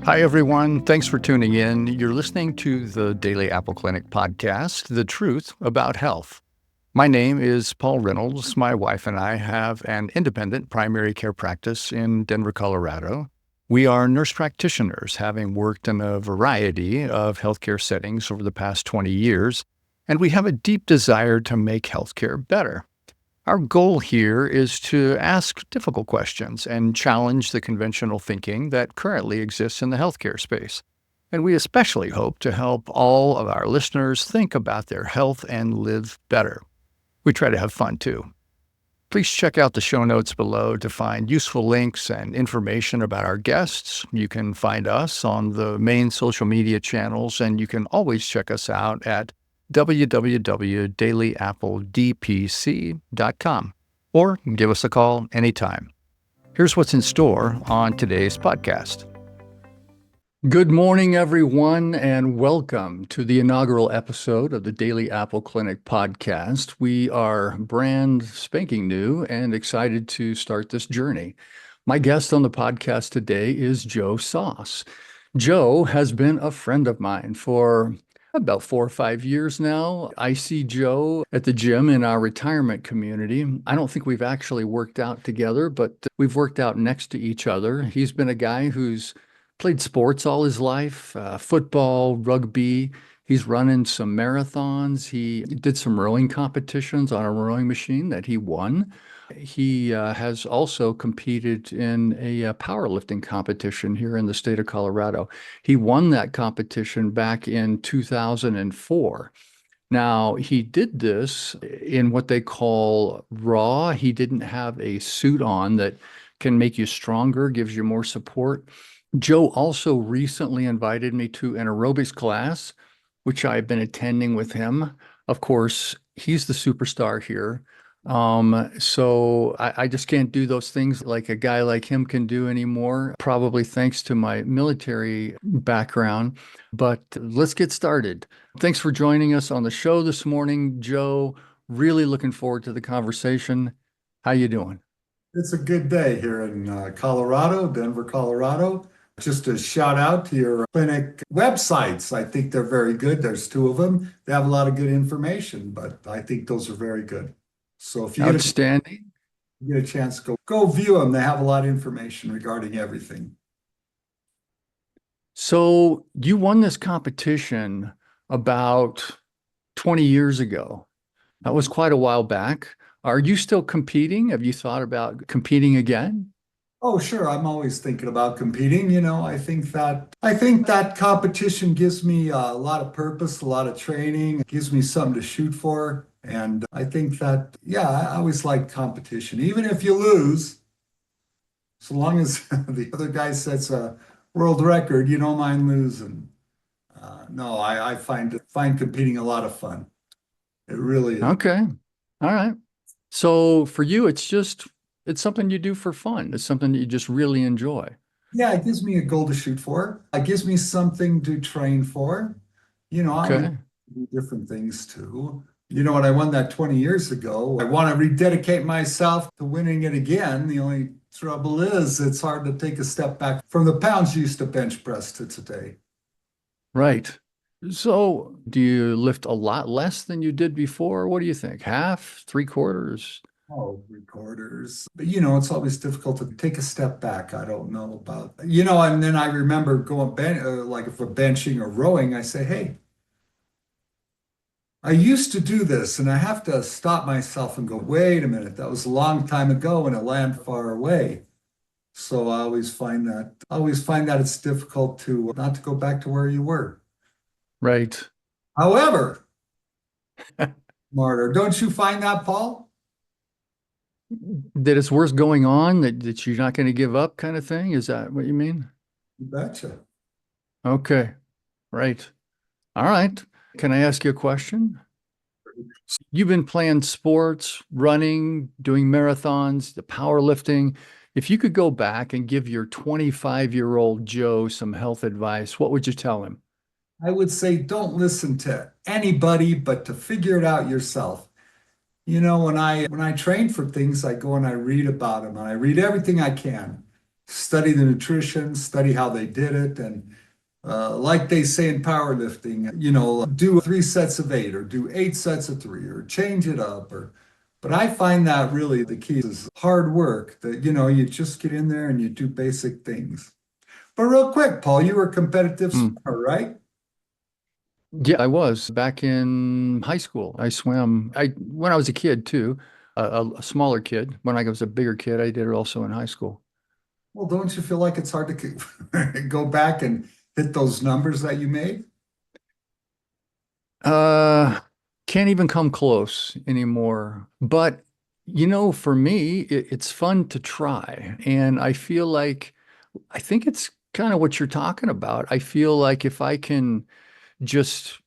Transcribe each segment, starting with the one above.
Hi, everyone. Thanks for tuning in. You're listening to the Daily Apple Clinic podcast, The Truth About Health. My name is Paul Reynolds. My wife and I have an independent primary care practice in Denver, Colorado. We are nurse practitioners, having worked in a variety of healthcare settings over the past 20 years, and we have a deep desire to make healthcare better. Our goal here is to ask difficult questions and challenge the conventional thinking that currently exists in the healthcare space. And we especially hope to help all of our listeners think about their health and live better. We try to have fun too. Please check out the show notes below to find useful links and information about our guests. You can find us on the main social media channels, and you can always check us out at www.dailyappledpc.com or give us a call anytime. Here's what's in store on today's podcast. Good morning, everyone, and welcome to the inaugural episode of the Daily Apple Clinic podcast. We are brand spanking new and excited to start this journey. My guest on the podcast today is Joe Soss. Joe has been a friend of mine for about 4 or 5 years now. I see Joe at the gym in our retirement community. I don't think we've actually worked out together, but we've worked out next to each other. He's been a guy who's played sports all his life, football, rugby. He's running some marathons. He did some rowing competitions on a rowing machine that he won. He has also competed in a powerlifting competition here in the state of Colorado. He won that competition back in 2004. Now, he did this in what they call raw. He didn't have a suit on that can make you stronger, gives you more support. Joe also recently invited me to an aerobics class, which I've been attending with him. Of course, he's the superstar here. So I just can't do those things like a guy like him can do anymore, probably thanks to my military background. But let's get started. Thanks for joining us on the show this morning, Joe. Really looking forward to the conversation. How you doing? It's a good day here in Colorado, Denver, Colorado. Just a shout out to your clinic websites. I think they're very good. There's 2 of them. They have a lot of good information, but I think those are very good. So if Outstanding. you get a chance, go view them. They have a lot of information regarding everything. So you won this competition about 20 years ago. That was quite a while back. Are you still competing? Have you thought about competing again? Oh, sure. I'm always thinking about competing. I think that competition gives me a lot of purpose, a lot of training, it gives me something to shoot for. And I think that, yeah, I always like competition. Even if you lose, so long as the other guy sets a world record, you don't mind losing. No, I find competing a lot of fun. It really is. Okay. All right. So for you, it's something you do for fun. It's something that you just really enjoy. Yeah, it gives me a goal to shoot for. It gives me something to train for. I would Okay. do different things too. When I won that 20 years ago, I want to rededicate myself to winning it again. The only trouble is it's hard to take a step back from the pounds you used to bench press to today. Right. So do you lift a lot less than you did before? What do you think? Half, 3/4? Oh, recorders. But it's always difficult to take a step back. I don't know about, and then I remember like if we're benching or rowing, I say, hey, I used to do this and I have to stop myself and go, wait a minute, that was a long time ago and it land far away. So I always find that it's difficult to not to go back to where you were. Right. However, Martyr, don't you find that, Paul? That it's worth going on, that you're not going to give up kind of thing? Is that what you mean? You betcha. Okay. Right. All right. Can I ask you a question? You've been playing sports, running, doing marathons, the powerlifting. If you could go back and give your 25-year-old Joe some health advice, what would you tell him? I would say don't listen to anybody, but to figure it out yourself. When I train for things, I go and I read about them and I read everything I can. study the nutrition, study how they did it, and like they say in powerlifting, do 3 sets of 8 or do 8 sets of 3 or change it up but I find that really the key is hard work that, you just get in there and you do basic things. But real quick, Paul, you were a competitive Mm. swimmer, right? Yeah, I was back in high school. I swam. When I was a kid too, a smaller kid. When I was a bigger kid, I did it also in high school. Well, don't you feel like it's hard to go back and hit those numbers that you made? Uh, can't even come close anymore. But for me, it's fun to try, and I feel like I think it's kind of what you're talking about. I feel like if I can just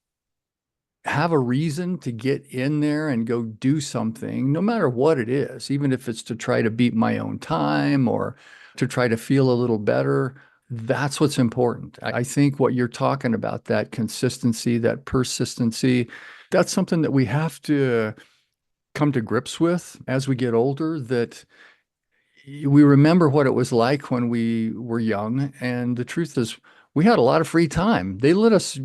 have a reason to get in there and go do something, no matter what it is, even if it's to try to beat my own time or to try to feel a little better, that's what's important. I think what you're talking about, that consistency, that persistency, that's something that we have to come to grips with as we get older, that we remember what it was like when we were young. And the truth is, we had a lot of free time. They let us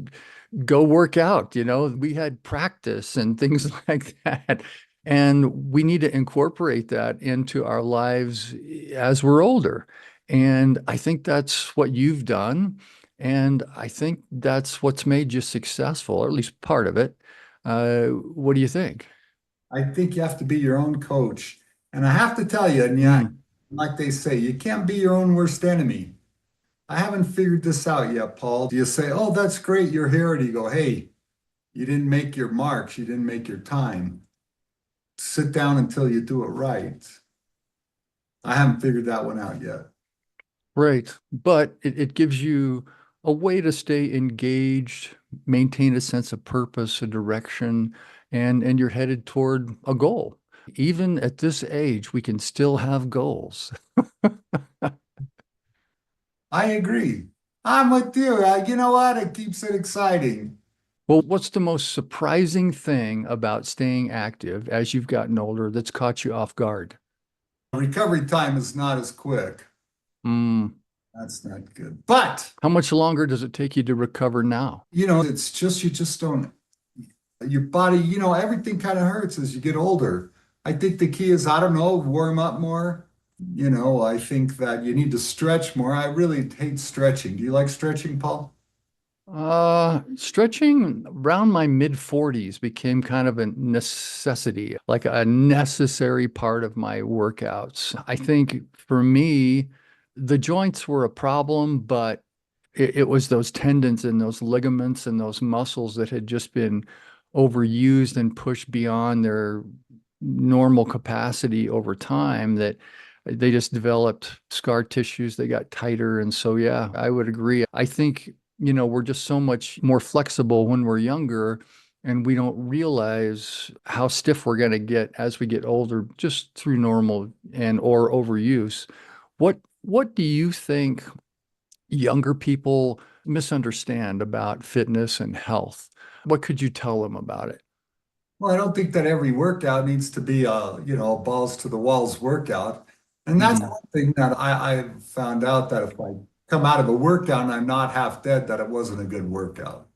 go work out. We had practice and things like that. And we need to incorporate that into our lives as we're older. And I think that's what you've done. And I think that's what's made you successful, or at least part of it. What do you think? I think you have to be your own coach. And I have to tell you, and yeah, Mm, like they say, you can't be your own worst enemy. I haven't figured this out yet, Paul. Do you say, oh, that's great, you're here? Or do you go, hey, you didn't make your marks, you didn't make your time. Sit down until you do it right. I haven't figured that one out yet. right. But it gives you a way to stay engaged, maintain a sense of purpose, a direction, and you're headed toward a goal. Even at this age, we can still have goals. I agree. I'm with you. You know what? It keeps it exciting. Well, what's the most surprising thing about staying active as you've gotten older that's caught you off guard? Recovery time is not as quick. Mm, That's not good. But, how much longer does it take you to recover now? it's just, you just don't, your body, everything kind of hurts as you get older. I think the key is, I don't know, warm up more. I think that you need to stretch more. I really hate stretching. Do you like stretching, Paul? Stretching around my mid 40s became kind of a necessity, like a necessary part of my workouts. I think for me, the joints were a problem, but it was those tendons and those ligaments and those muscles that had just been overused and pushed beyond their normal capacity over time, that they just developed scar tissues. They got tighter. And so, yeah, I would agree. I think, we're just so much more flexible when we're younger, and we don't realize how stiff we're going to get as we get older just through normal and or overuse. What do you think younger people misunderstand about fitness and health? What could you tell them about it? Well, I don't think that every workout needs to be a balls to the walls workout. And that's Hmm. one thing that I found out, that if I come out of a workout and I'm not half dead, that it wasn't a good workout.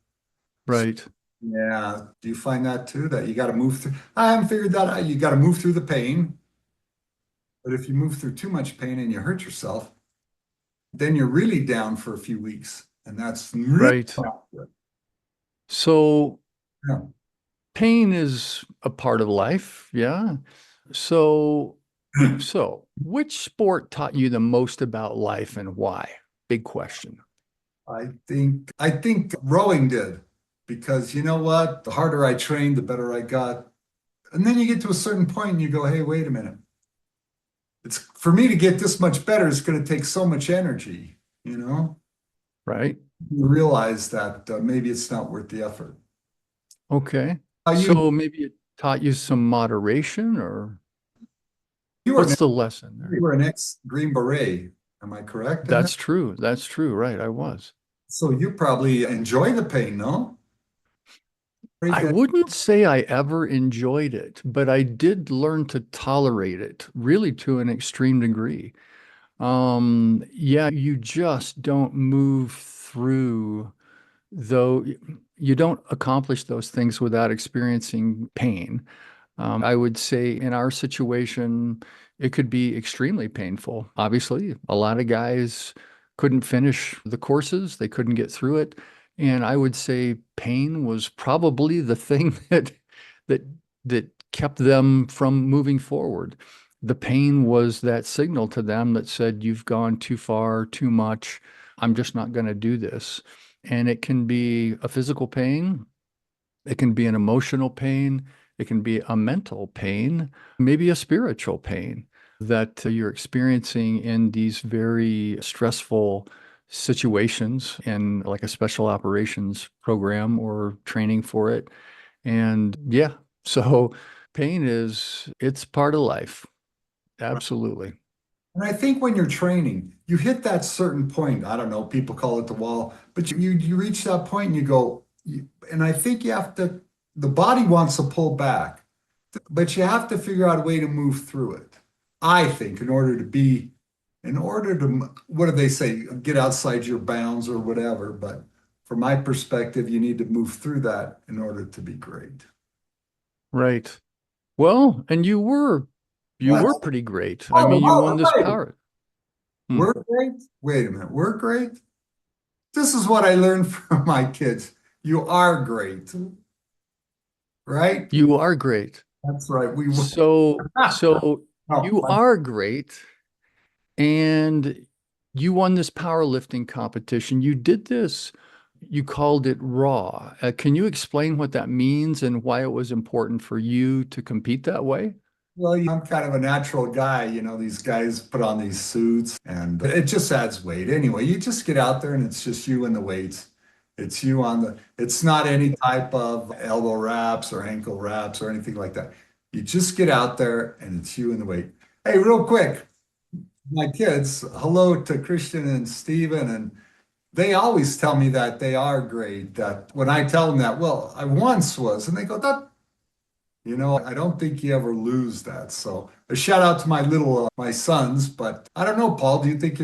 Right. Yeah. Do you find that too? That you got to move through? I haven't figured that out. You got to move through the pain. But if you move through too much pain and you hurt yourself, then you're really down for a few weeks. And that's really Right. not good. So Yeah. pain is a part of life. Yeah. So, which sport taught you the most about life and why? Big question. I think rowing did, because you know what? The harder I trained, the better I got. And then you get to a certain point and you go, hey, wait a minute. It's for me to get this much better, it's going to take so much energy, you know? Right. You realize that maybe it's not worth the effort. Okay. You So maybe it taught you some moderation, or you were an, what's the lesson you there? were an ex-Green Beret. Am I correct in that? That's true. That's true. Right. I was. So you probably enjoy the pain, no? I wouldn't say I ever enjoyed it, but I did learn to tolerate it really to an extreme degree. Yeah, you just don't move through, though you don't accomplish those things without experiencing pain. I would say in our situation, it could be extremely painful. Obviously, a lot of guys couldn't finish the courses, they couldn't get through it. And I would say pain was probably the thing that that kept them from moving forward. The pain was that signal to them that said, you've gone too far, too much. I'm just not going to do this. And it can be a physical pain, it can be an emotional pain, it can be a mental pain, maybe a spiritual pain that you're experiencing in these very stressful situations in like a special operations program or training for it. And yeah, so pain it's part of life. Absolutely. And I think when you're training, you hit that certain point. I don't know, people call it the wall, but you reach that point and you go, and I think you have to, the body wants to pull back, but you have to figure out a way to move through it. I think in order to, what do they say, get outside your bounds or whatever. But from my perspective, you need to move through that in order to be great. Right. Well, and you were Well, pretty great. I oh, mean, you won oh, this wait, power. Hmm. we're great? Wait a minute, we're great? This is what I learned from my kids. You are great, right? You are great. That's right. We were. So No, you are great, and you won this powerlifting competition. You did this, you called it raw. Can you explain what that means and why it was important for you to compete that way? well, I'm kind of a natural guy. These guys put on these suits and it just adds weight. Anyway, you just get out there and it's just you and the weights. It's not any type of elbow wraps or ankle wraps or anything like that. You just get out there and it's you and the weight. Hey, real quick, my kids, hello to Christian and Steven, and they always tell me that they are great. That when I tell them that, well, I once was, and they go, I don't think you ever lose that. So a shout out to my sons, but I don't know, Paul, do you think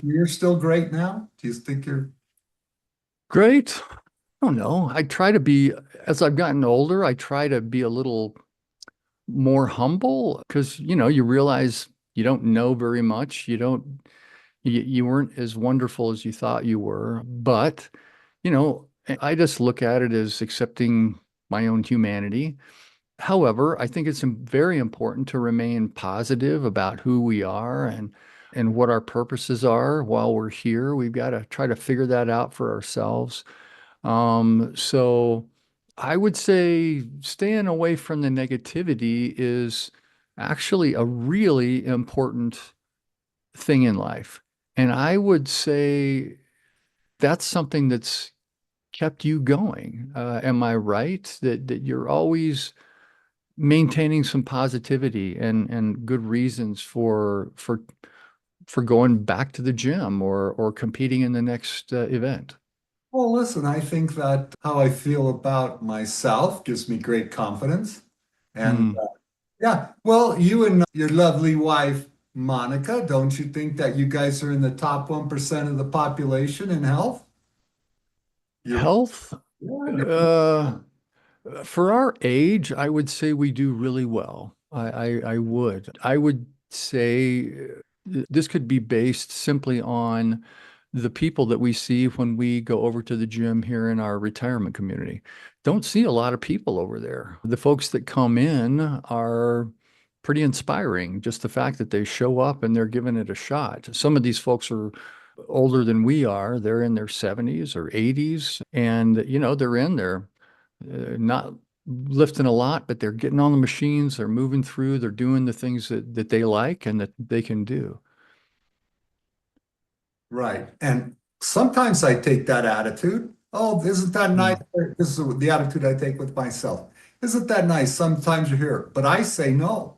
you're still great now? Do you think you're, Great. I don't know. I try to be, as I've gotten older, I try to be a little more humble because, you realize you don't know very much. You weren't as wonderful as you thought you were. But, I just look at it as accepting my own humanity. However, I think it's very important to remain positive about who we are and what our purposes are while we're here. We've got to try to figure that out for ourselves. So I would say staying away from the negativity is actually a really important thing in life. And I would say that's something that's kept you going. Am I right that you're always maintaining some positivity and good reasons for going back to the gym or competing in the next event? well, listen, I think that how I feel about myself gives me great confidence. And Hmm. yeah, well, you and your lovely wife, Monica, don't you think that you guys are in the top 1% of the population in health? You're, Health, yeah, uh, for our age, I would say we do really well. I would. I would say this could be based simply on the people that we see when we go over to the gym here in our retirement community. Don't see a lot of people over there. The folks that come in are pretty inspiring. Just the fact that they show up and they're giving it a shot. Some of these folks are older than we are. They're in their 70s or 80s, and they're in there not lifting a lot, but they're getting on the machines, they're moving through, they're doing the things that they like and that they can do. right. And sometimes I take that attitude. Oh, isn't that nice? Mm. This is the attitude I take with myself. Isn't that nice? Sometimes you hear it, but I say no.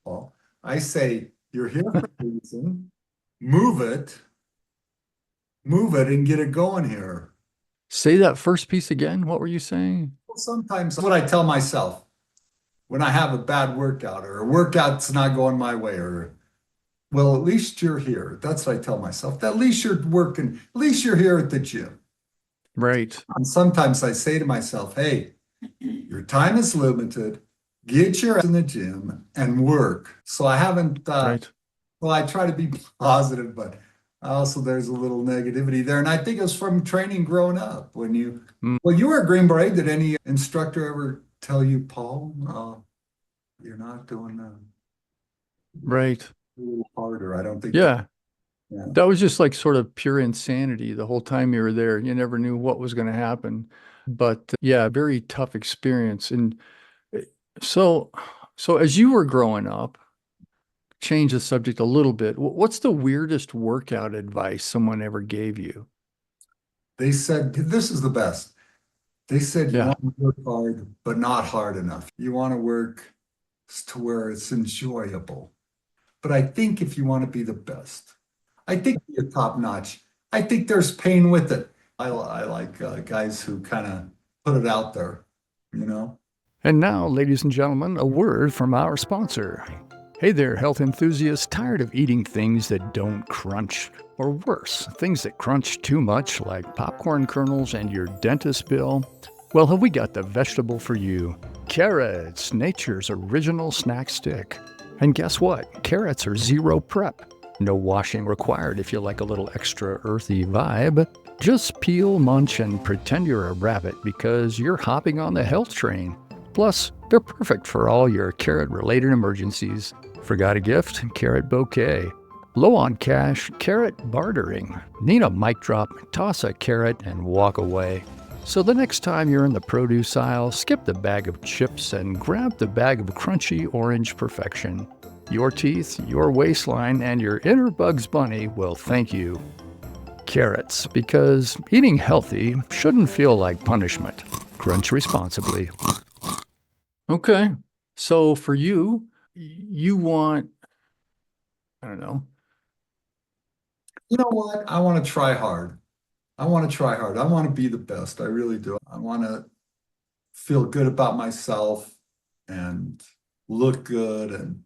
Well, I say you're here for a reason. Move it, move it, and get it going here. Say that first piece again. What were you saying? Well, sometimes what I tell myself when I have a bad workout or a workout's not going my way or Well, at least you're here. That's what I tell myself. At least you're working, at least you're here at the gym. Right. And sometimes I say to myself, hey, your time is limited. Get your ass in the gym and work. So I haven't, Right. well, I try to be positive, but also there's a little negativity there. And I think it's from training growing up. Mm, Well, you were a Green Beret. Did any instructor ever tell you, Paul, you're not doing right. a little harder? I don't think that, Yeah. yeah. That was just like sort of pure insanity the whole time you were there. You never knew what was going to happen. But yeah, very tough experience. And uh, so, so as you were growing up, change the subject a little bit. What's the weirdest workout advice someone ever gave you? They said, this is the best. They said, you Yeah. want to work hard, but not hard enough. You want to work to where it's enjoyable. But I think if you want to be the best, I think you're top notch. I think there's pain with it. I like guys who kind of put it out there, you know? And now, ladies and gentlemen, a word from our sponsor. Hey there, health enthusiasts, tired of eating things that don't crunch? Or worse, things that crunch too much, like popcorn kernels and your dentist bill? Well, have we got the vegetable for you? Carrots, nature's original snack stick. And guess what? Carrots are zero prep. No washing required if you like a little extra earthy vibe. Just peel, munch, and pretend you're a rabbit because you're hopping on the health train. Plus, they're perfect for all your carrot-related emergencies. Forgot a gift? Carrot bouquet. Low on cash? Carrot bartering. Need a mic drop? Toss a carrot and walk away. So the next time you're in the produce aisle, skip the bag of chips and grab the bag of crunchy orange perfection. Your teeth, your waistline, and your inner Bugs Bunny will thank you. Carrots, because eating healthy shouldn't feel like punishment. Crunch responsibly. Okay. So for you, you want, I don't know. You know what? I want to try hard. I want to try hard. I want to be the best. I really do. I want to feel good about myself and look good and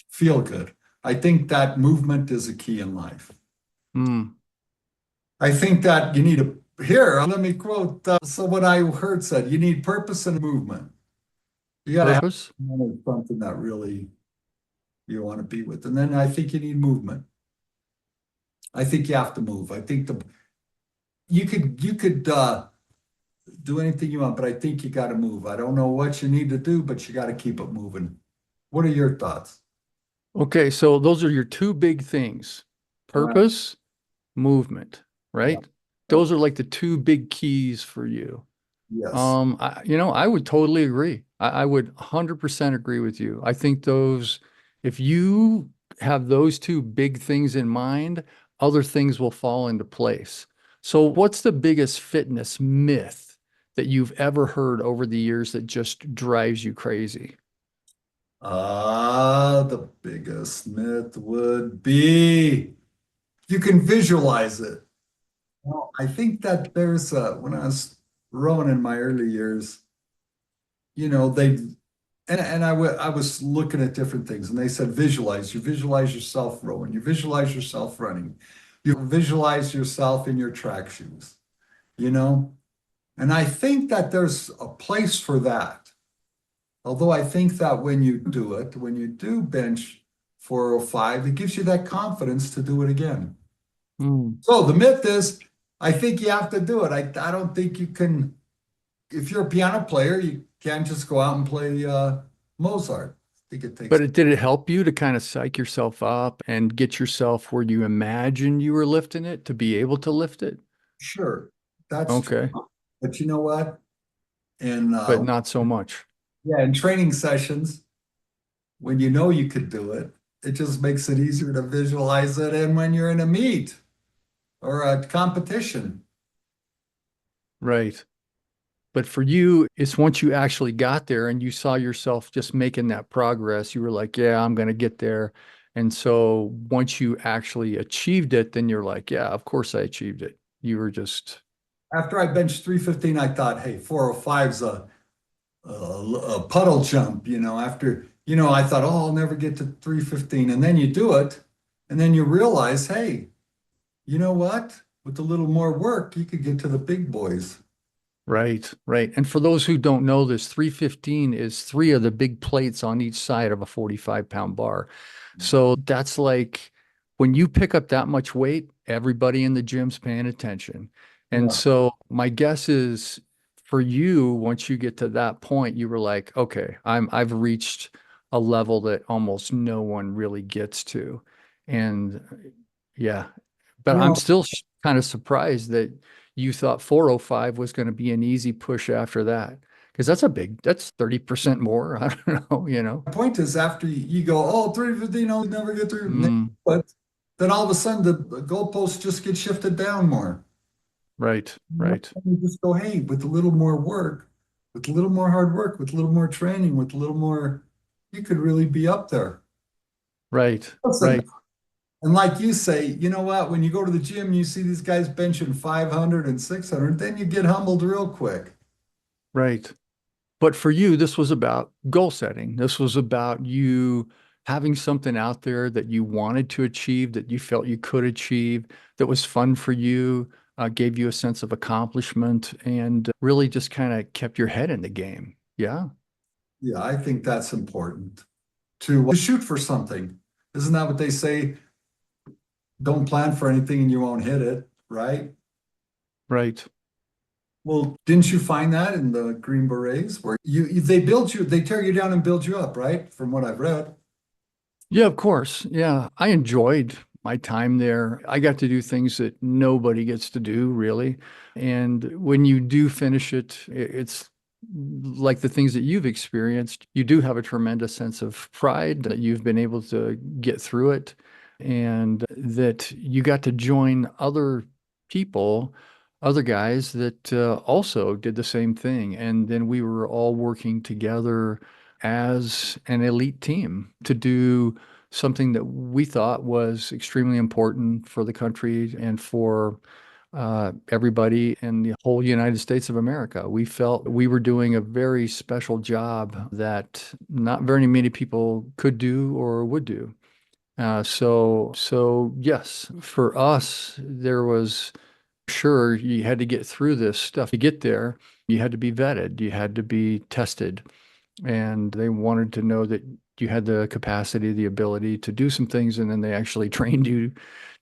feel good. I think that movement is a key in life. Hmm. I think that you need here, let me quote someone I heard said, you need purpose and movement. You got to have Purpose? something that really you want to be with. And then I think you need movement. I think you have to move. I think you could do anything you want, but I think you got to move. I don't know what you need to do, but you got to keep it moving. What are your thoughts? Okay, so those are your two big things. Uh, Purpose, movement, yeah, right? yeah, Those are like the two big keys for you. yes. I would totally agree. I would 100% agree with you. I think those, if you have those two big things in mind, other things will fall into place. So, what's the biggest fitness myth that you've ever heard over the years that just drives you crazy? The biggest myth would be you can visualize it. Well, I think that when I was rowing in my early years, you know, I was looking at different things and they said, visualize. You visualize yourself rowing, you visualize yourself running, you visualize yourself in your track shoes, you know? And I think that there's a place for that. Although I think that when you do it, when you do bench 405, it gives you that confidence to do it again. Hmm. So the myth is, I think you have to do it. I don't think you can, if you're a piano player, you can't just go out and play Mozart. I think it takes, Did it help you to kind of psych yourself up and get yourself where you imagined you were lifting it to be able to lift it? sure, that's true. Okay, But you know what? In but not so much. yeah, in training sessions, when you know you could do it, it just makes it easier to visualize it. And when you're in a meet or a competition, Right. But for you, it's once you actually got there and you saw yourself just making that progress, you were like, yeah, I'm going to get there. And so once you actually achieved it, then you're like, yeah, of course I achieved it. You were just, after I benched 315, I thought, hey, 405's a puddle jump, you know, after, you know, I thought, oh, I'll never get to 315. And then you do it And then you realize, hey, you know what? With a little more work, you could get to the big boys. Right, right. And for those who don't know this, 315 is three of the big plates on each side of a 45-pound bar. So that's like when you pick up that much weight, everybody in the gym's paying attention. And Yeah. so my guess is for you, once you get to that point, you were like, okay, I've reached a level that almost no one really gets to. And yeah, but You I'm know, still kind of surprised that you thought 405 was going to be an easy push after that. Because that's 30% more. I don't know, you know. the point is after you go, oh, 350, never get through. Mm, But then all of a sudden the goalposts just get shifted down more. right, right, You just go, hey, with a little more work, with a little more hard work, with a little more training, with a little more, you could really be up there. right, Listen, right, and like you say, you know what? When you go to the gym, you see these guys benching 500 and 600, then you get humbled real quick. right. But for you, this was about goal setting. This was about you having something out there that you wanted to achieve, that you felt you could achieve, that was fun for you, gave you a sense of accomplishment, and really just kind of kept your head in the game. Yeah, Yeah, I think that's important to shoot for something. Isn't that what they say? Don't plan for anything and you won't hit it, right? right. Well, didn't you find that in the Green Berets where they build you, they tear you down and build you up, right? From what I've read. Yeah, of course. Yeah, I enjoyed my time there. I got to do things that nobody gets to do, really. And when you do finish it, it's like the things that you've experienced. You do have a tremendous sense of pride that you've been able to get through it and that you got to join other people, other guys that also did the same thing. And then we were all working together as an elite team to do something that we thought was extremely important for the country and for everybody in the whole United States of America. We felt we were doing a very special job that not very many people could do or would do. So yes, for us, there was sure you had to get through this stuff. To get there, you had to be vetted, you had to be tested, and they wanted to know that you had the capacity, the ability to do some things, and then they actually trained you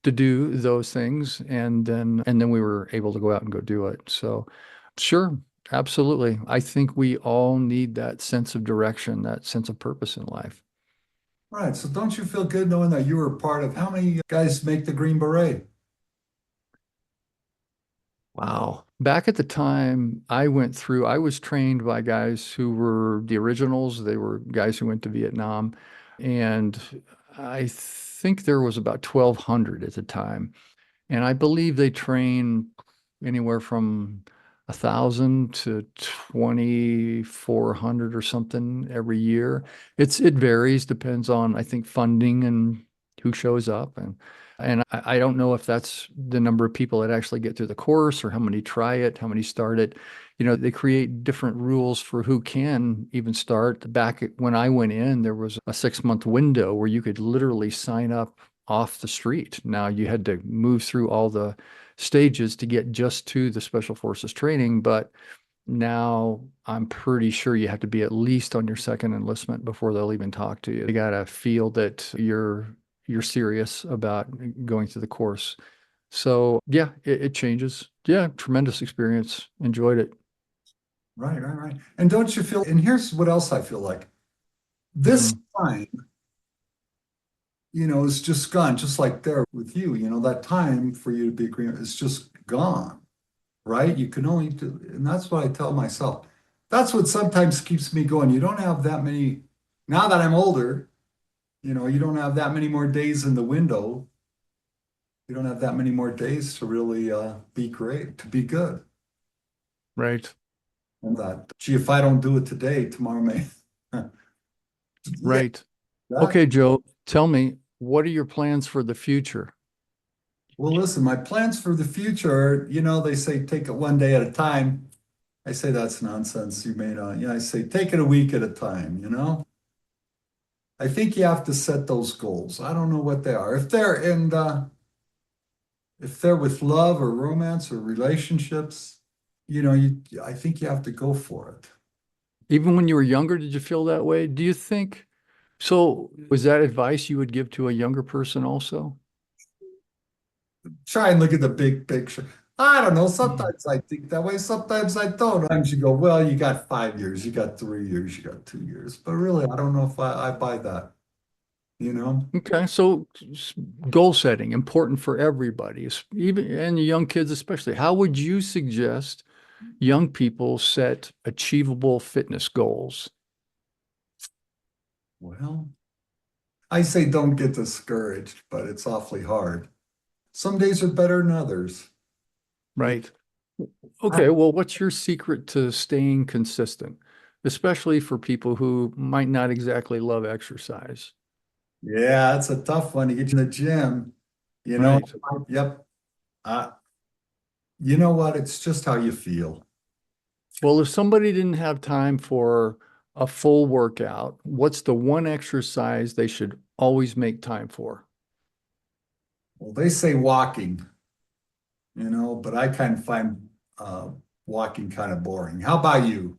to do those things, and then we were able to go out and go do it. So, sure, absolutely. I think we all need that sense of direction, that sense of purpose in life. Right. So don't you feel good knowing that you were part of how many guys make the Green Beret? Wow. Back at the time I went through, I was trained by guys who were the originals. They were guys who went to Vietnam. And I think there was about 1,200 at the time. And I believe they train anywhere from 1,000 to 2,400 or something every year. It varies, depends on I think funding and who shows up, and I don't know if that's the number of people that actually get through the course or how many try it, how many start it. You know, they create different rules for who can even start. When I went in, there was a 6-month window where you could literally sign up off the street. Now you had to move through all the stages to get just to the Special Forces training, but now I'm pretty sure you have to be at least on your second enlistment before they'll even talk to you. They gotta feel that you're serious about going through the course. So yeah, it changes. Yeah, tremendous experience. Enjoyed it. Right, right, right. And don't you feel, and here's what else I feel like. This Mhm. time, is just gone, just like there with you, that time for you to be green is just gone, right? You can only do, and that's what I tell myself. That's what sometimes keeps me going. You don't have that many, now that I'm older, you don't have that many more days in the window. You don't have that many more days to really be great, to be good. Right. And that, gee, if I don't do it today, tomorrow may. Yeah, Right. that. Okay, Joe, tell me, what are your plans for the future? Well, listen, my plans for the future, they say take it one day at a time. I say that's nonsense. You may not. Yeah, I say take it a week at a time, I think you have to set those goals. I don't know what they are. If they're with love or romance or relationships, I think you have to go for it. Even when you were younger, did you feel that way? Do you think so? Was that advice you would give to a younger person also? Try and look at the big picture. I don't know. Mhm. Sometimes I think that way. Sometimes I don't. Sometimes you go, well, you got 5 years, you got 3 years, you got 2 years. But really, I don't know if I buy that, you know? Okay, so goal setting important for everybody, even and young kids especially. How would you suggest young people set achievable fitness goals? Well, I say don't get discouraged, but it's awfully hard. Some days are better than others. You- Right. Okay, well, what's your secret to staying consistent, especially for people who might not exactly love exercise? Yeah, it's a tough one to get you in the gym. You know, Right. yep. Uh, you know what? It's just how you feel. Well, if somebody didn't have time for a full workout, what's the one exercise they should always make time for? Well, they say walking, but I kind of find walking kind of boring. How about you?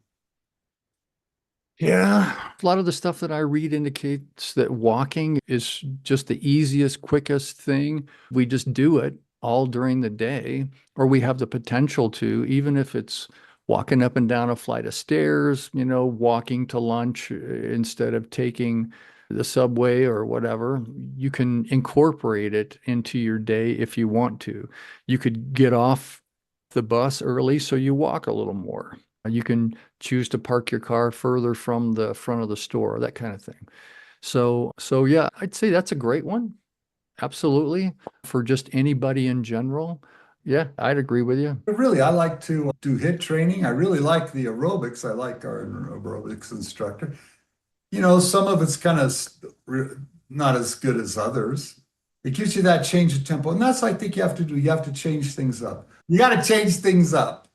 Yeah, a lot of the stuff that I read indicates that walking is just the easiest, quickest thing. We just do it all during the day, or we have the potential to, even if it's walking up and down a flight of stairs, walking to lunch instead of taking the subway or whatever. You can incorporate it into your day if you want to. You could get off the bus early so you walk a little more. You can choose to park your car further from the front of the store, that kind of thing. So yeah, I'd say that's a great one. Absolutely. For just anybody in general. Yeah, I'd agree with you. But really, I like to do HIIT training. I really like the aerobics. I like our aerobics instructor. Some of it's kind of not as good as others. It gives you that change of tempo. And that's what I think you have to do. You have to change things up. You got to change things up.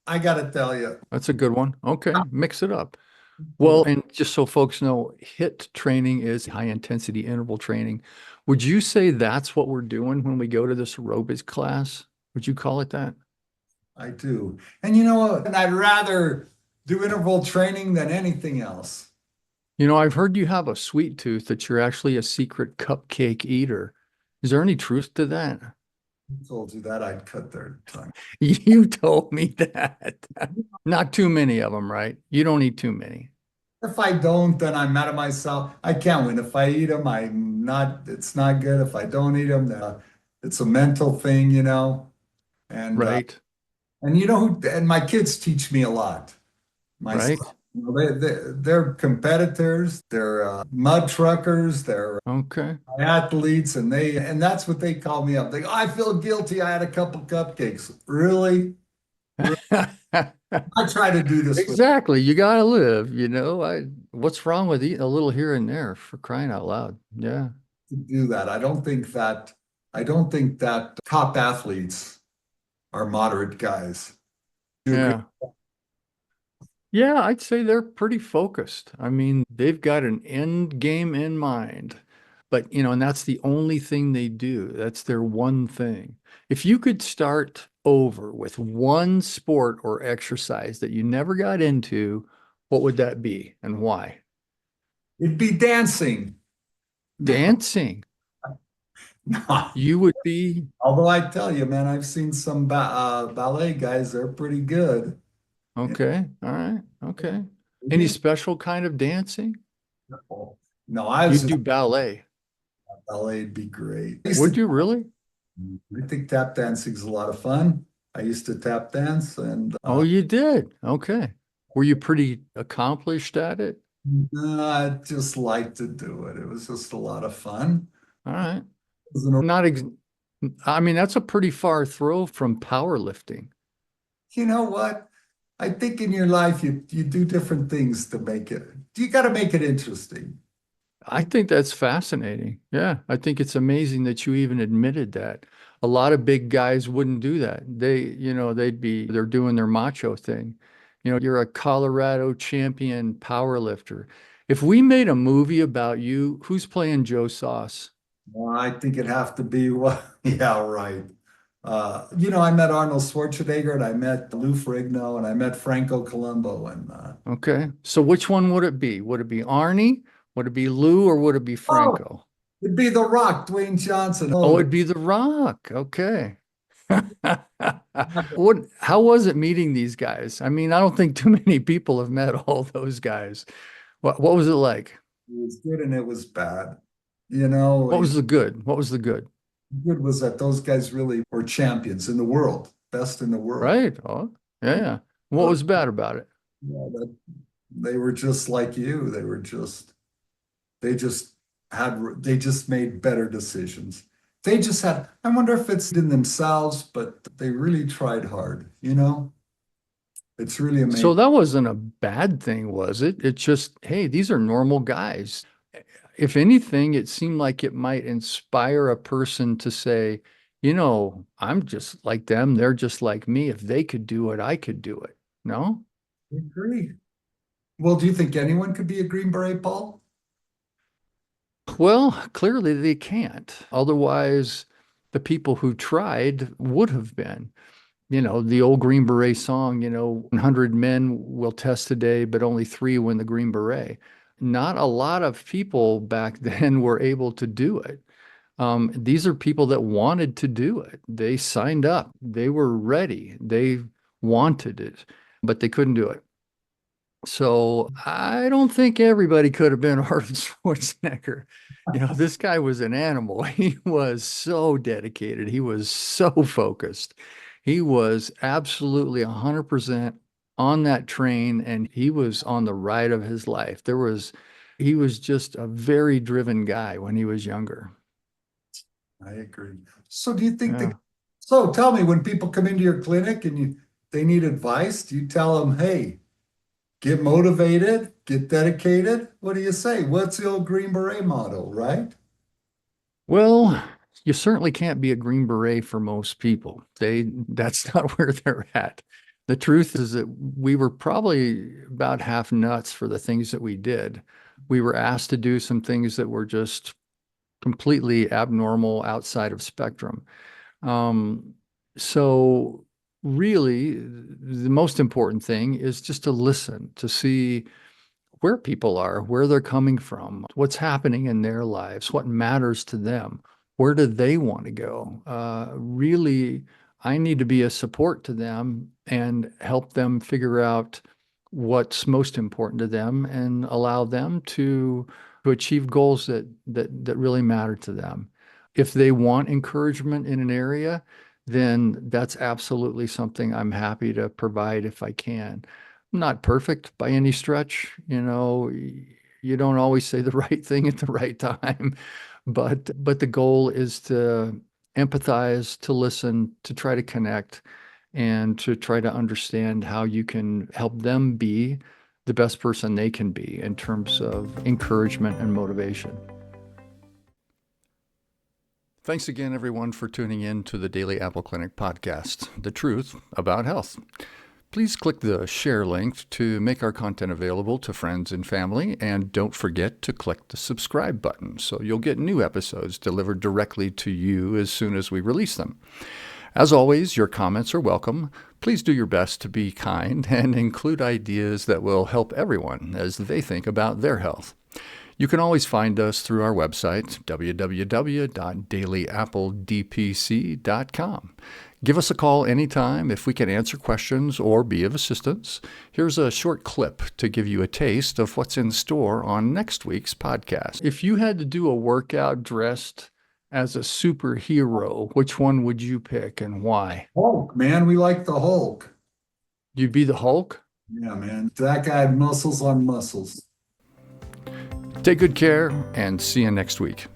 I got to tell you. That's a good one. Okay, mix it up. Well, and just so folks know, HIIT training is high intensity interval training. Would you say that's what we're doing when we go to this aerobics class? Would you call it that? I do. And you know what? And I'd rather do interval training than anything else. I've heard you have a sweet tooth that you're actually a secret cupcake eater. Is there any truth to that? I told you that I'd cut their tongue. You told me that. Not too many of them, right? You don't eat too many, If I don't, then I'm mad at myself. I can't win. If I eat them, it's not good. If I don't eat them, it's a mental thing. And right? and my kids teach me a lot. My son, Right? they're competitors, they're mud truckers, they're Okay. athletes, and that's what they call me up. They go, I feel guilty. I had a couple cupcakes. Really? I try to do this with Exactly. You gotta live, what's wrong with eating a little here and there for crying out loud? Yeah. to do that. I don't think that top athletes are moderate guys. Do you agree? Yeah. Yeah, I'd say they're pretty focused. I mean, they've got an end game in mind, but and that's the only thing they do. That's their one thing. If you could start over with one sport or exercise that you never got into, what would that be and why? It'd be dancing. No, Dancing. no. You would be, Although I tell you, man, I've seen some ballet guys, they're pretty good. Yeah. okay. All right. Okay. Any special kind of dancing? No, I was You'd just do ballet. ballet'd be great. Would you really? I think tap dancing's a lot of fun. I used to tap dance and Oh, you did. Okay. Were you pretty accomplished at it? I just liked to do it. It was just a lot of fun. All right. It was an- Not ex I mean, that's a pretty far throw from powerlifting. You know what? I think in your life you do different things to make it. You got to make it interesting. I think that's fascinating. Yeah, I think it's amazing that you even admitted that. A lot of big guys wouldn't do that. They're doing their macho thing. You're a Colorado champion powerlifter, If we made a movie about you, who's playing Joe Soss? Well, I think it'd have to be yeah, right. I met Arnold Schwarzenegger and I met Lou Ferrigno and I met Franco Columbo and Okay. So which one would it be? Would it be Arnie? Would it be Lou or would it be oh, Franco? it'd be The Rock, Dwayne Johnson. Oh, Oh, it'd be The Rock. Okay. How was it meeting these guys? I mean, I don't think too many people have met all those guys. What was it like? it was good and it was bad. You know, What was the good? What was the good? good was that those guys really were champions in the world, best in the world. Right. Oh, yeah, yeah. What was bad about it? Yeah, they were just like you. They just they just made better decisions. They just had, I wonder if it's in themselves, but they really tried hard, you know? It's really So amazing. that wasn't a bad thing, was it? It's just, hey, these are normal guys. If anything, it seemed like it might inspire a person to say, I'm just like them. They're just like me. If they could do it, I could do it. No? I agree. Well, do you think anyone could be a Green Beret, Paul? Well, clearly they can't. Otherwise, the people who tried would have been. The old Green Beret song, 100 men will test today, but only three win the Green Beret. Not a lot of people back then were able to do it. These are people that wanted to do it. They signed up, they were ready, they wanted it, but they couldn't do it. So I don't think everybody could have been Arnold Schwarzenegger. This guy was an animal. He was so dedicated. He was so focused. He was absolutely 100% on that train, and he was on the ride of his life. He was just a very driven guy when he was younger. I agree. So do you think Yeah. so tell me, when people come into your clinic and they need advice, do you tell them, hey, get motivated, get dedicated? What do you say? What's the old Green Beret motto, right? Well, you certainly can't be a Green Beret for most people. That's not where they're at. The truth is that we were probably about half nuts for the things that we did. We were asked to do some things that were just completely abnormal outside of spectrum. Um, so really, the most important thing is just to listen, to see where people are, where they're coming from, what's happening in their lives, what matters to them, where do they want to go. Really, I need to be a support to them and help them figure out what's most important to them and allow them to achieve goals that really matter to them. If they want encouragement in an area, then that's absolutely something I'm happy to provide if I can. Not perfect by any stretch. You don't always say the right thing at the right time, but the goal is to empathize, to listen, to try to connect, and to try to understand how you can help them be the best person they can be in terms of encouragement and motivation. Thanks again, everyone, for tuning in to the Daily Apple Clinic podcast, the truth about health. Please click the share link to make our content available to friends and family, and don't forget to click the subscribe button so you'll get new episodes delivered directly to you as soon as we release them. As always, your comments are welcome. Please do your best to be kind and include ideas that will help everyone as they think about their health. You can always find us through our website, www.dailyappledpc.com. Give us a call anytime if we can answer questions or be of assistance. Here's a short clip to give you a taste of what's in store on next week's podcast. If you had to do a workout dressed as a superhero, which one would you pick and why? Hulk, man, we like the Hulk. You'd be the Hulk? Yeah, man. That guy had muscles on muscles. Take good care and see you next week.